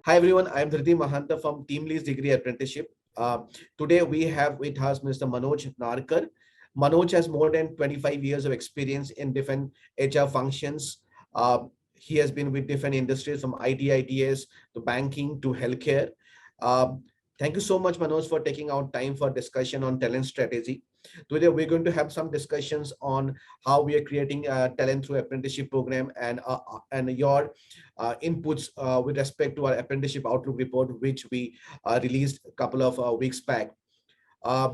Hi everyone, I am Dhriti Mahanta from Team Leads Degree Apprenticeship. Today we have with us Mr. Manoj Narkar. Manoj has more than 25 years of experience in different HR functions. He has been with different industries from IT, ITS to banking to healthcare. Thank you so much, Manoj, for taking out time for discussion on talent strategy. Today we're going to have some discussions on how we are creating talent through apprenticeship program and your inputs with respect to our apprenticeship outlook report, which we released a couple of weeks back. Uh,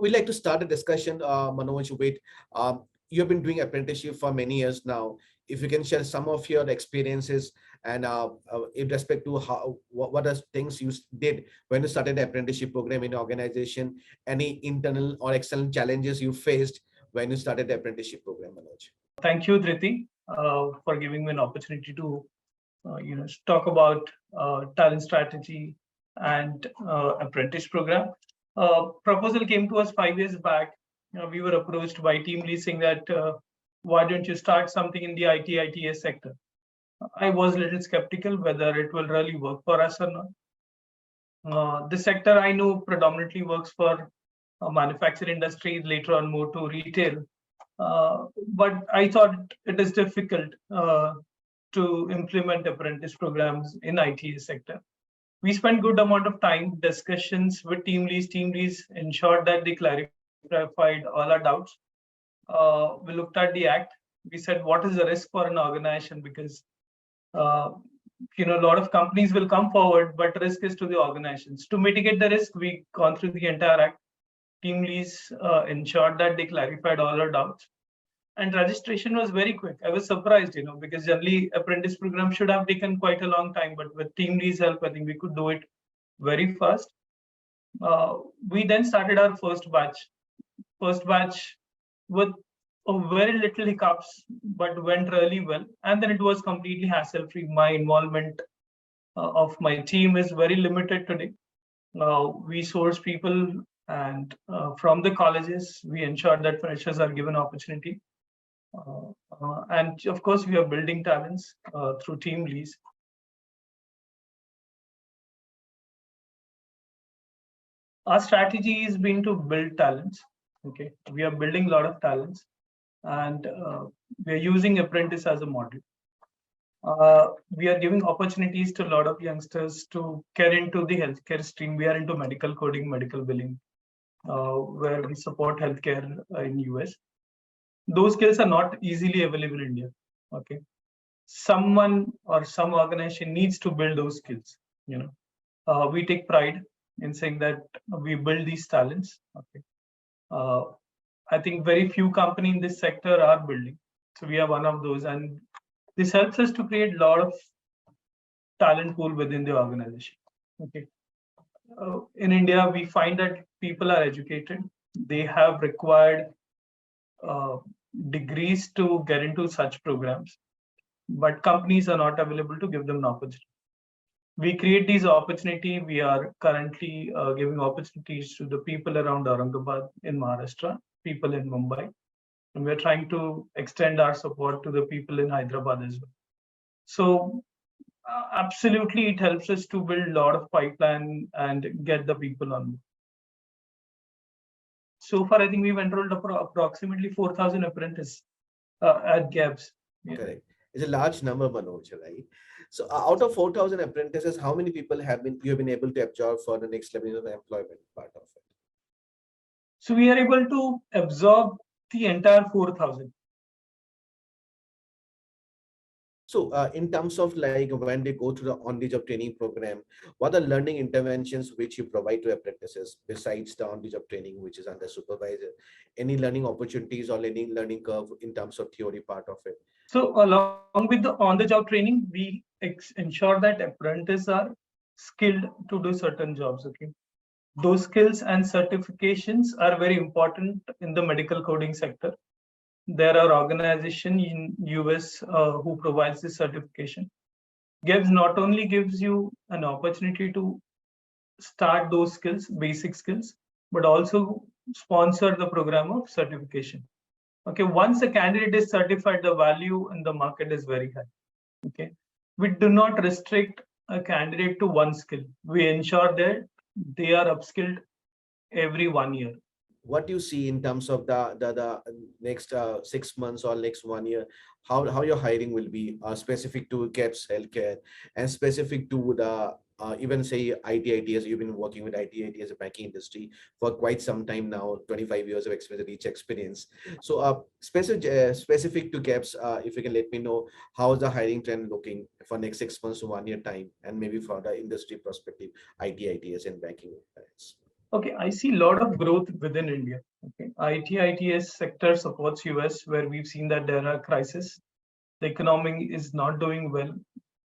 we'd like to start a discussion, Manoj, with you have been doing apprenticeship for many years now. If you can share some of your experiences and in respect to what are things you did when you started the apprenticeship program in your organization, any internal or external challenges you faced when you started the apprenticeship program, Manoj. Thank you, Dhriti, for giving me an opportunity to talk about talent strategy and apprentice program. Proposal came to us 5 years back. We were approached by Team Lead saying that why don't you start something in the IT ITS sector? I was a little skeptical whether it will really work for us or not. This sector I know predominantly works for manufacturing industry, later on more to retail. But I thought it is difficult to implement apprentice programs in ITS sector. We spent good amount of time discussions with team leads. Team leads ensured that they clarified all our doubts. We looked at the act. We said, what is the risk for an organization? Because a lot of companies will come forward, but risk is to the organizations. To mitigate the risk, we gone through the entire act. Team leads ensured that they clarified all our doubts. And registration was very quick. I was surprised, because generally apprentice program should have taken quite a long time, but with team leads help, I think we could do it very fast. We then started our first batch with very little hiccups, but went really well. And then it was completely hassle-free. My involvement of my team is very limited today. We source people and from the colleges, we ensure that freshers are given opportunity. And of course, we are building talents through team leads. Our strategy has been to build talents. Okay, we are building a lot of talents, and we are using apprentice as a model. We are giving opportunities to a lot of youngsters to get into the healthcare stream. We are into medical coding, medical billing, where we support healthcare in US. Those skills are not easily available in India. Okay, someone or some organization needs to build those skills. We take pride in saying that we build these talents. Okay, I think very few companies in this sector are building, so we are one of those, and this helps us to create a lot of talent pool within the organization. Okay, in India, we find that people are educated; they have required degrees to get into such programs, but companies are not available to give them an opportunity. We create these opportunities. We are currently giving opportunities to the people around Aurangabad in Maharashtra, people in Mumbai, and we're trying to extend our support to the people in Hyderabad as well. So absolutely, it helps us to build a lot of pipeline and get the people on board. So far, I think we've enrolled approximately 4,000 apprentices at GeBBS. Yeah. Correct. It's a large number, Manoj, right? So out of 4,000 apprentices, how many people you have been able to absorb for the next level of the employment part of it? So we are able to absorb the entire 4,000. So in terms of like when they go through the on-the-job training program, what are learning interventions which you provide to apprentices besides the on-the-job training, which is under supervisor? Any learning opportunities or any learning curve in terms of theory part of it? So along with the on-the-job training, we ensure that apprentices are skilled to do certain jobs. Okay, those skills and certifications are very important in the medical coding sector. There are organizations in US who provides this certification. GeBBS not only gives you an opportunity to start those skills, basic skills, but also sponsor the program of certification. Okay, once a candidate is certified, the value in the market is very high. Okay, we do not restrict a candidate to one skill. We ensure that they are upskilled every 1 year. What you see in terms of the next 6 months or next 1 year, how your hiring will be specific to GeBBS Healthcare and specific to the even say IT/ITS. You've been working with IT/ITS banking industry for quite some time now, 25 years of experience, rich experience. So specific to GeBBS, if you can let me know how is the hiring trend looking for next 6 months to 1 year time, and maybe for the industry perspective, IT/ITS and banking. Okay, I see a lot of growth within India. Okay, IT/ITS sector supports US, where we've seen that there are crises. The economy is not doing well.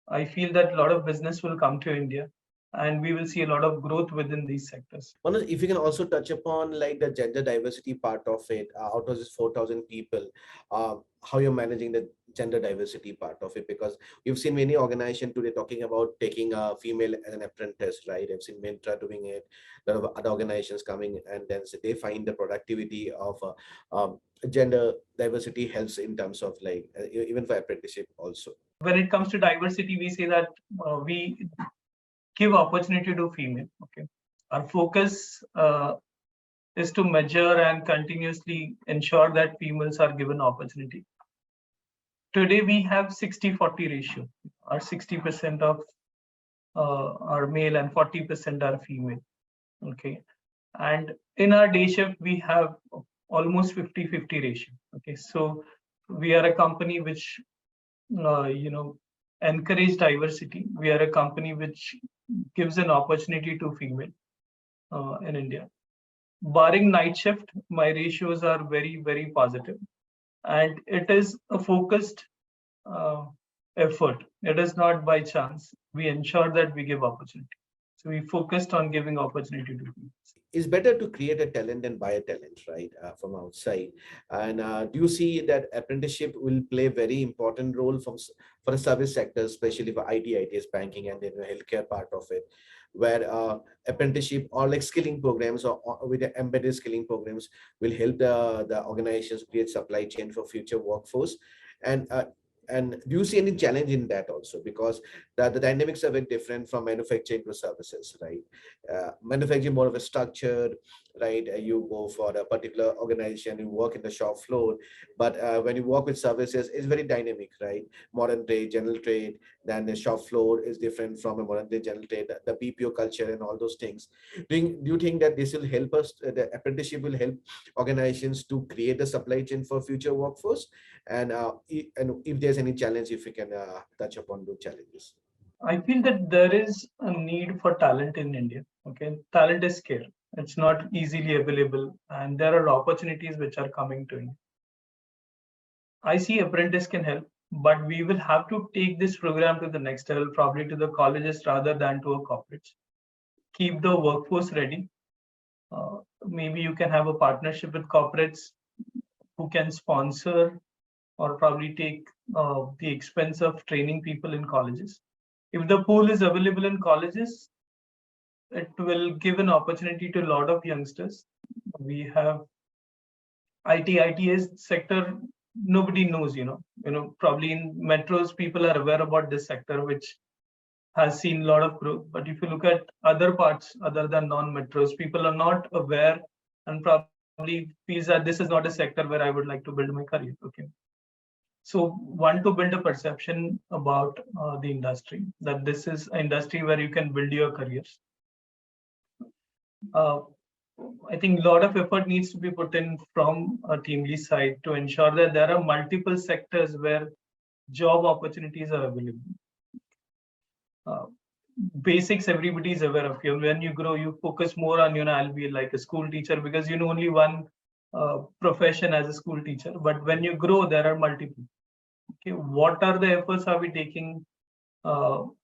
I feel that a lot of business will come to India, and we will see a lot of growth within these sectors. Manoj, if you can also touch upon like the gender diversity part of it, out of this 4,000 people, how you're managing the gender diversity part of it, because you've seen many organizations today talking about taking a female as an apprentice, right? I've seen Mentra doing it, a lot of other organizations coming, and then they find the productivity of gender diversity helps in terms of like even for apprenticeship also. When it comes to diversity, we say that we give opportunity to female. Okay, our focus is to measure and continuously ensure that females are given opportunity. Today we have 60-40 ratio, or 60% of are male and 40% are female. Okay, and in our day shift we have almost 50-50 ratio. Okay, so we are a company which encourage diversity. We are a company which gives an opportunity to female in India. Barring night shift, my ratios are very, very positive, and it is a focused effort. It is not by chance. We ensure that we give opportunity. So we focused on giving opportunity to people. It's better to create a talent than buy a talent, right? From outside. And do you see that apprenticeship will play a very important role for the service sector, especially for IT/ITS, banking, and then the healthcare part of it, where apprenticeship or like skilling programs or with the embedded skilling programs will help the organizations create supply chain for future workforce. And do you see any challenge in that also? Because the dynamics are very different from manufacturing to services, right? Manufacturing more of a structure, right? You go for a particular organization, you work in the shop floor, but when you work with services, it's very dynamic, right? Modern trade, general trade, then the shop floor is different from a modern day general trade, the BPO culture and all those things. Do you think that this will help us, the apprenticeship will help organizations to create a supply chain for future workforce? And if there's any challenge, if you can touch upon those challenges. I feel that there is a need for talent in India. Okay, talent is scarce. It's not easily available, and there are opportunities which are coming to India. I see apprentice can help, but we will have to take this program to the next level, probably to the colleges rather than to a corporates. Keep the workforce ready. Maybe you can have a partnership with corporates who can sponsor or probably take the expense of training people in colleges. If the pool is available in colleges, it will give an opportunity to a lot of youngsters. We have IT/ITS sector, nobody knows, probably in metros, people are aware about this sector, which has seen a lot of growth. But if you look at other parts other than non-metros, people are not aware and probably feels that this is not a sector where I would like to build my career. Okay. So one, to build a perception about the industry, that this is an industry where you can build your careers. I think a lot of effort needs to be put in from a team lead side to ensure that there are multiple sectors where job opportunities are available. Basics everybody is aware of. When you grow, you focus more on, I'll be like a school teacher, because you know only one profession as a school teacher. But when you grow, there are multiple. Okay, what are the efforts are we taking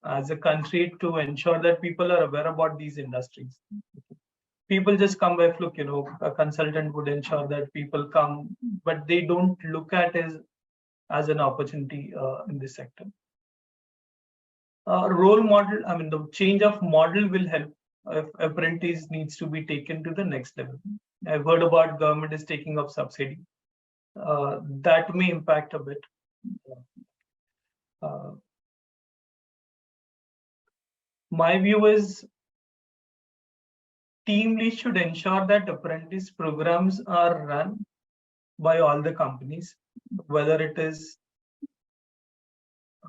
as a country to ensure that people are aware about these industries? People just come by fluke, a consultant would ensure that people come, but they don't look at it as an opportunity in this sector. Role model, the change of model will help if apprentice needs to be taken to the next level. I've heard about government is taking up subsidy. That may impact a bit. My view is team lead should ensure that apprentice programs are run by all the companies, whether it is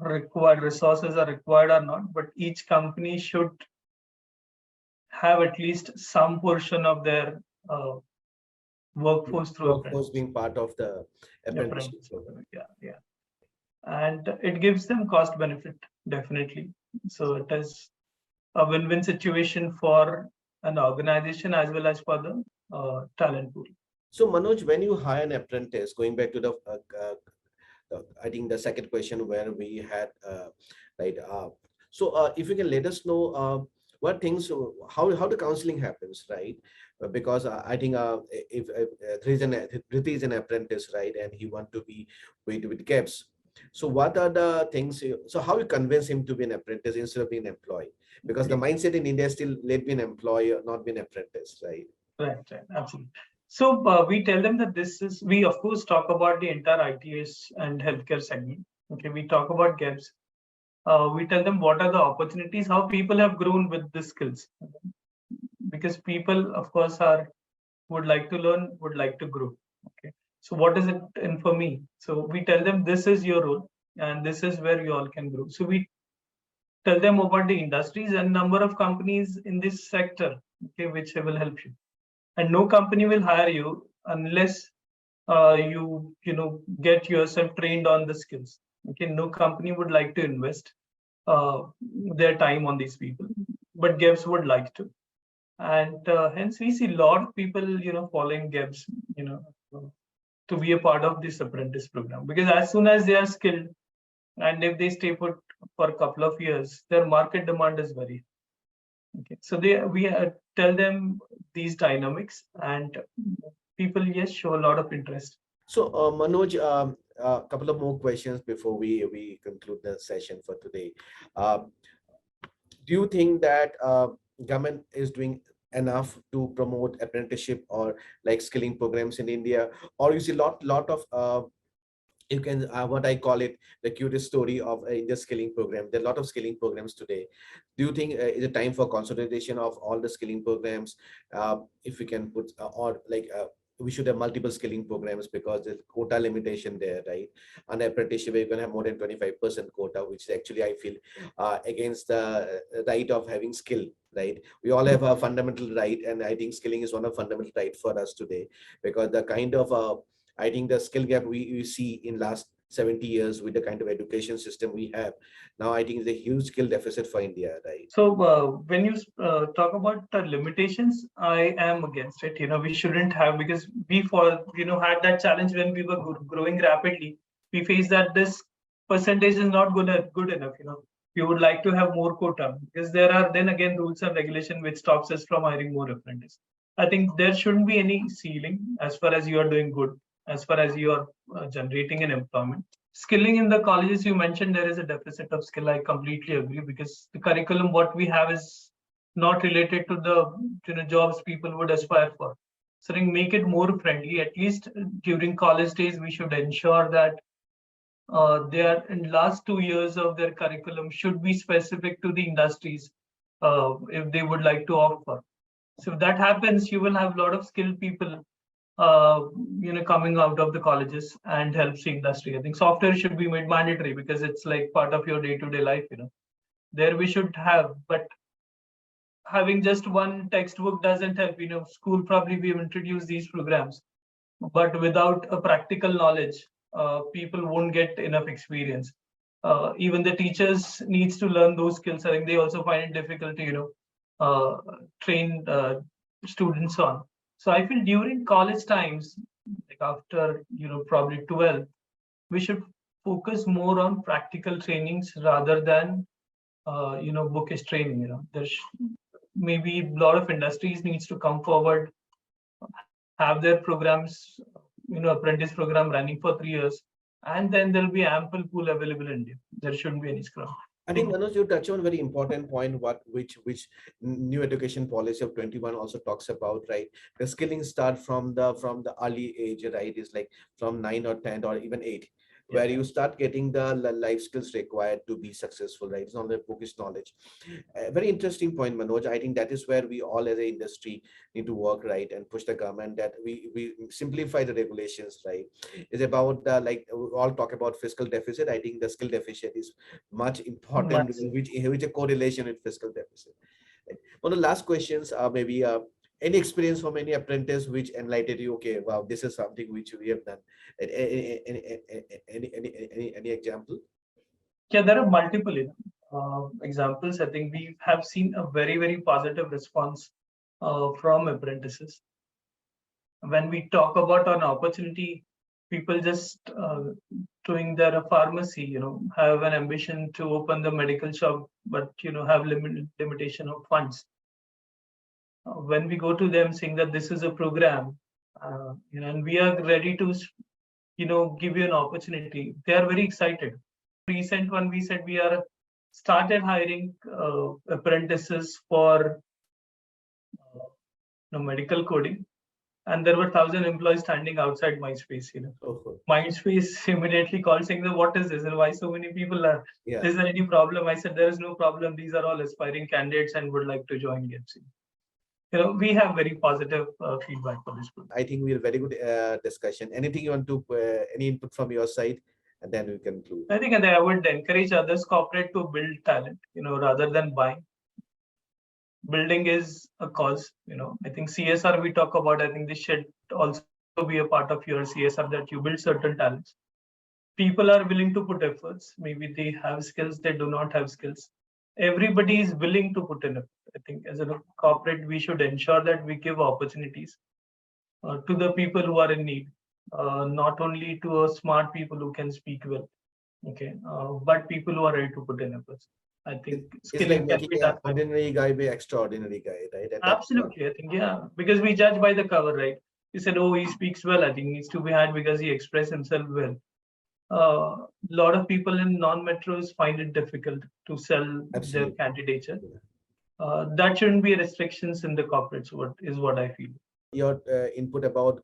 required resources are required or not, but each company should have at least some portion of their workforce through Workforce apprenticeship. being part of the apprenticeship Apprenticeship, program. yeah. And it gives them cost benefit, definitely. So it is a win-win situation for an organization as well as for the talent pool. So Manoj, when you hire an apprentice, going back to the I think the second question where we had right. If you can let us know what things, how the counseling happens, right? Because I think if Dhriti is an apprentice, right, and he want to be with GeBBS. So what are the things? So how you convince him to be an apprentice instead of being an employee? Because the mindset in India is still let be an employee, not be an apprentice, right? Right, absolutely. So we tell them that we of course talk about the entire ITS and healthcare segment. Okay, we talk about GeBBS. We tell them what are the opportunities, how people have grown with the skills. Because people, of course, would like to learn, would like to grow. Okay, so what is it in for me? So we tell them this is your role, and this is where you all can grow. So we tell them about the industries and number of companies in this sector, okay, which will help you. And no company will hire you unless you get yourself trained on the skills. Okay, no company would like to invest uh, their time on these people, but GeBBS would like to, and hence we see a lot of people following GeBBS, you know, to be a part of this apprentice program, because as soon as they are skilled and if they stay put for a couple of years, their market demand is very okay. So we tell them these dynamics, and people, yes, show a lot of interest. So, Manoj, a couple of more questions before we conclude the session for today. Uh, do you think that government is doing enough to promote apprenticeship or like skilling programs in India, or you see lot of you can what I call it the cutest story of India skilling program. There are a lot of skilling programs today. Do you think is it time for consolidation of all the skilling programs? If we can put or like we should have multiple skilling programs because there's quota limitation there, right? On apprenticeship, you can have more than 25% quota, which actually I feel against the right of having skill, right? We all have a fundamental right, and I think skilling is one of fundamental right for us today because the kind of I think the skill gap we see in last 70 years with the kind of education system we have now, I think it's a huge skill deficit for India, right? So when you talk about limitations, I am against it. We shouldn't have, because we had that challenge when we were growing rapidly. We faced that this percentage is not good enough. We would like to have more quota, because there are then again rules and regulation which stops us from hiring more apprentices. I think there shouldn't be any ceiling as far as you are doing good, as far as you are generating an employment. Skilling in the colleges, you mentioned there is a deficit of skill. I completely agree, because the curriculum what we have is not related to the jobs people would aspire for. So to make it more friendly, at least during college days, we should ensure that they are in last 2 years of their curriculum should be specific to the industries if they would like to offer. So if that happens, you will have a lot of skilled people coming out of the colleges and helps the industry. I think software should be made mandatory because it's like part of your day-to-day life. There we should have, but having just one textbook doesn't help. School probably we've introduced these programs, but without a practical knowledge, people won't get enough experience. Even the teachers needs to learn those skills. I think they also find it difficult to train students on. So I feel during college times, like after probably 12, we should focus more on practical trainings rather than bookish training. There's maybe a lot of industries needs to come forward, have their programs, apprentice program running for 3 years, and then there'll be ample pool available in India. There shouldn't be any scrum. I think Manoj, you touch on a very important point. Which new education policy of 21 also talks about, right? The skilling start from the early age, right? Is like from 9 or 10 or even 8. where you start getting the life skills required to be successful, right? It's not the bookish knowledge. Very interesting point, Manoj. I think that is where we all as an industry need to work, right, and push the government that we simplify the regulations, right? It's about like we all talk about fiscal deficit. I think the skill deficit is much important, Massive. which a correlation with fiscal deficit. Right? One of the last questions are maybe any experience from any apprentice which enlightened you, okay, wow, this is something which we have done. Any example? Yeah, there are multiple examples. I think we have seen a very, very positive response from apprentices. When we talk about an opportunity, people just doing their pharmacy, have an ambition to open the medical shop, but have limitation of funds. When we go to them saying that this is a program, and we are ready to, give you an opportunity, they are very excited. Recent one, we said we are started hiring apprentices for medical coding, and there were 1,000 employees standing outside Mindspace. Mindspace immediately called saying that what is this and why so many people are? Yeah. Is there any problem? I said there is no problem. These are all aspiring candidates and would like to join GeBBS. We have very positive feedback for this program. I think we had a very good discussion. Anything you want to, any input from your side, and then we conclude. I think I would encourage others corporate to build talent, rather than buying. Building is a cause, I think CSR we talk about, I think this should also be a part of your CSR, that you build certain talents. People are willing to put efforts. Maybe they have skills, they do not have skills. Everybody is willing to put in effort. I think as a corporate, we should ensure that we give opportunities to the people who are in need, not only to smart people who can speak well, okay, but people who are ready to put in efforts. I think it's like making an ordinary guy be extraordinary guy, right? Absolutely, I think, yeah, because we judge by the cover, right? You said, oh, he speaks well. I think he needs to be hired because he expressed himself well. A lot of people in non-metros find it difficult to sell their candidature. That shouldn't be restrictions in the corporates. What I feel. Your input about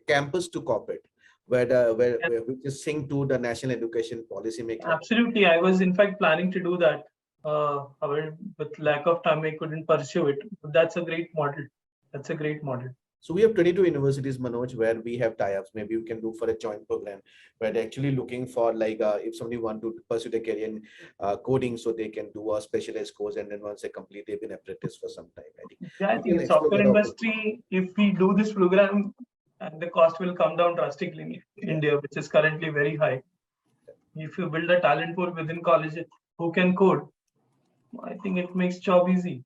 campus to corporate, where we just sync to the national education policy maker. Absolutely, I was in fact planning to do that. However, with lack of time, I couldn't pursue it. But that's a great model. That's a great model. So we have 22 universities, Manoj, where we have tie-ups. Maybe you can do for a joint program where they're actually looking for, like, if somebody want to pursue their career in coding, so they can do a specialized course, and then once they complete, they've been apprentice for some time. I think. Yeah, I think software industry, if we do this program, and the cost will come down drastically in India, which is currently very high. If you build a talent pool within college who can code, I think it makes job easy.